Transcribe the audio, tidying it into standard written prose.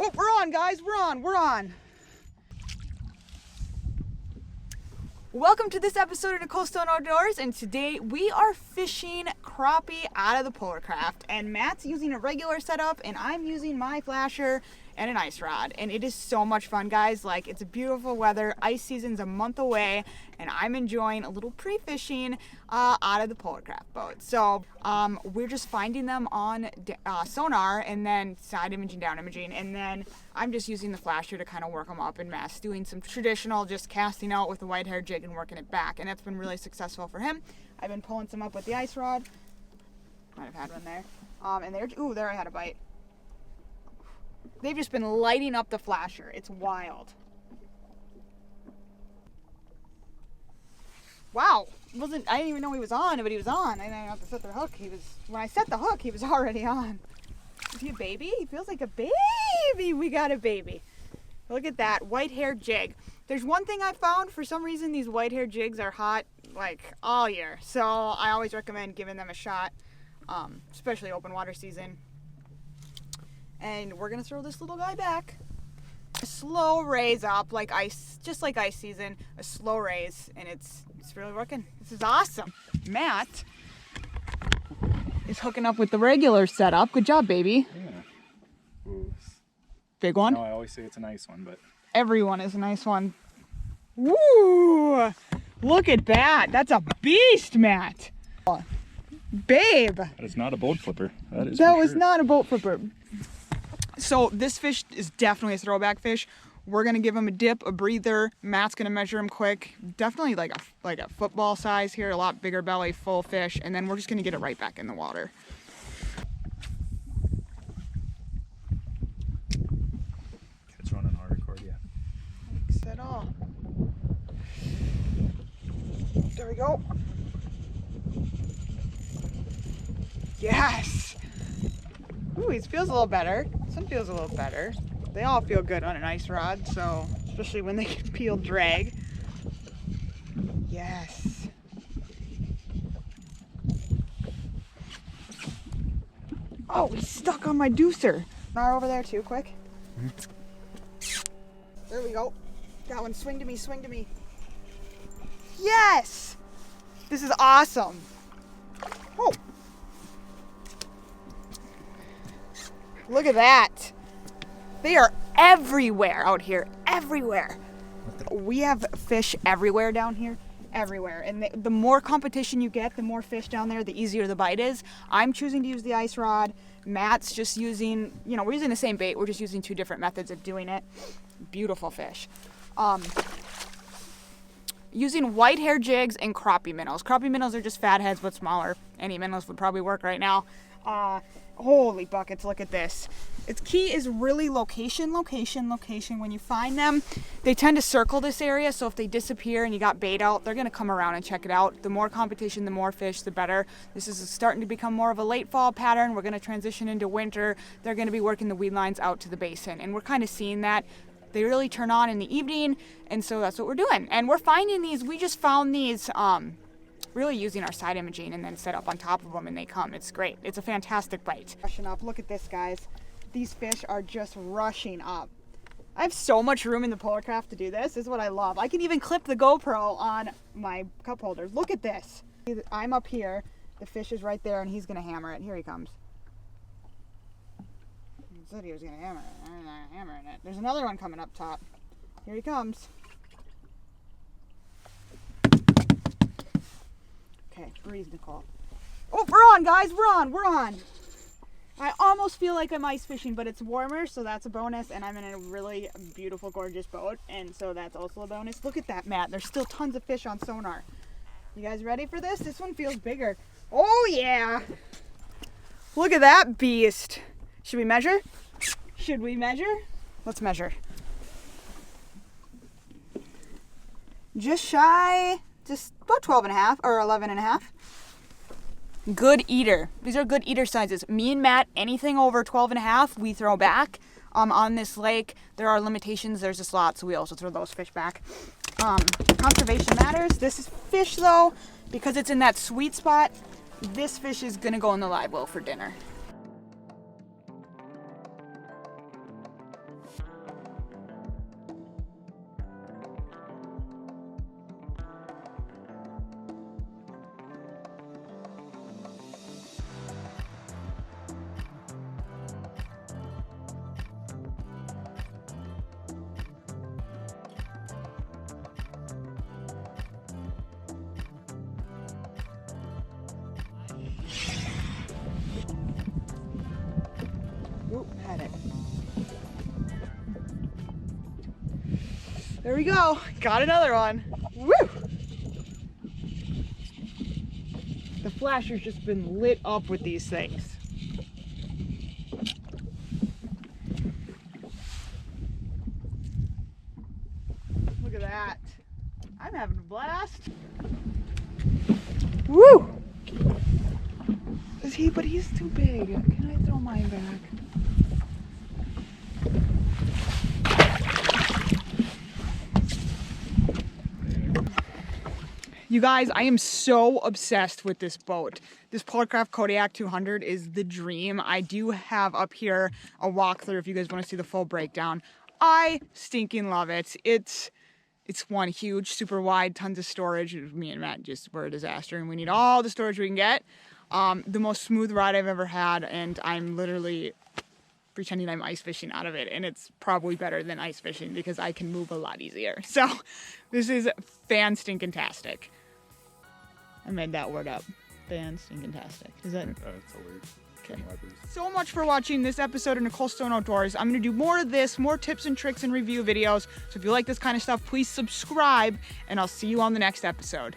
Oh, we're on, guys. We're on. Welcome to this episode of Nicole Stone Outdoors, and today we are fishing crappie out of the Polar Kraft. And Matt's using a regular setup, and I'm using my flasher and an ice rod. And it is so much fun, guys. Like, it's a beautiful weather. Ice season's a month away, and I'm enjoying a little pre-fishing out of the Polar Kraft boat. So we're just finding them on sonar, and then side imaging, down imaging, and then I'm just using the flasher to kind of work them up in mess, doing some traditional just casting out with the white hair jig and working it back, and that's been really successful for him. I've been pulling some up with the ice rod. Might have had one there. And there I had a bite. They've just been lighting up the flasher. It's wild. Wow. I didn't even know he was on, but he was on. I didn't have to set the hook. When I set the hook, he was already on. Is he a baby? He feels like a baby. We got a baby. Look at that white hair jig. There's one thing I found. For some reason, these white hair jigs are hot like all year. So I always recommend giving them a shot, especially open water season. And we're gonna throw this little guy back. A slow raise up, like ice, just like ice season. A slow raise, and it's really working. This is awesome. Matt is hooking up with the regular setup. Good job, baby. Yeah. Ooh. Big one? No, I always say it's a nice one, but everyone is a nice one. Woo! Look at that. That's a beast, Matt. Babe. That is not a boat flipper. That was not a boat flipper. So this fish is definitely a throwback fish. We're gonna give him a dip, a breather. Matt's gonna measure him quick. Definitely like a football size here, a lot bigger belly, full fish, and then we're just gonna get it right back in the water. It's running hard record, yeah. Thanks at all. There we go. Yes. Ooh, it feels a little better. This one feels a little better. They all feel good on an ice rod, so especially when they can peel drag. Yes. Oh, he's stuck on my deucer. Nar over there too, quick. There we go. Got one. Swing to me, swing to me. Yes! This is awesome. Oh. Look at that. They are everywhere out here, everywhere. We have fish everywhere down here, everywhere. And the more competition you get, the more fish down there, the easier the bite is. I'm choosing to use the ice rod. Matt's just using, we're using the same bait. We're just using two different methods of doing it. Beautiful fish. Using white hair jigs and crappie minnows. Crappie minnows are just fatheads but smaller. Any minnows would probably work right now. Holy buckets, look at this. Its key is really location. When you find them, they tend to circle this area, so if they disappear and you got bait out, they're gonna come around and check it out. The more competition, the more fish, the better. This is starting to become more of a late fall pattern. We're gonna transition into winter. They're gonna be working the weed lines out to the basin, and we're kind of seeing that. They really turn on in the evening, and so that's what we're doing. And we're finding these, we just found these, really using our side imaging and then set up on top of them, and they come. It's great. It's a fantastic bite. Rushing up. Look at this, guys. These fish are just rushing up. I have so much room in the Polar Kraft to do this. This is what I love. I can even clip the GoPro on my cup holders. Look at this. I'm up here. The fish is right there, and he's going to hammer it. Here he comes. He said he was going to hammer it. I'm not hammering it. There's another one coming up top. Here he comes. Okay, breathe, Nicole. Oh, we're on, guys. We're on. I almost feel like I'm ice fishing, but it's warmer, so that's a bonus, and I'm in a really beautiful, gorgeous boat, and so that's also a bonus. Look at that, Matt. There's still tons of fish on sonar. You guys ready for this? This one feels bigger. Oh, yeah. Look at that beast. Should we measure? Let's measure. Just about 12 and a half or 11 and a half. Good eater. These are good eater sizes. Me and Matt, anything over 12 and a half, we throw back. On this lake, there are limitations. There's a slot, so we also throw those fish back. Conservation matters. This is fish, though, because it's in that sweet spot, this fish is gonna go in the live well for dinner. Oop, had it. There we go. Got another one. Woo! The flasher's just been lit up with these things. Look at that. I'm having a blast. Woo! But he's too big. Can I throw mine back? You guys, I am so obsessed with this boat. This Polar Kraft Kodiak 200 is the dream. I do have up here a walkthrough if you guys want to see the full breakdown. I stinking love it. It's one huge, super wide, tons of storage. Me and Matt just were a disaster, and we need all the storage we can get. The most smooth ride I've ever had, and I'm literally pretending I'm ice fishing out of it, and it's probably better than ice fishing because I can move a lot easier. So this is fan-stinking-tastic. I made that word up. Fan-stinking-tastic. Is that? It's a word. Okay. So much for watching this episode of Nicole Stone Outdoors. I'm going to do more of this, more tips and tricks and review videos. So if you like this kind of stuff, please subscribe, and I'll see you on the next episode.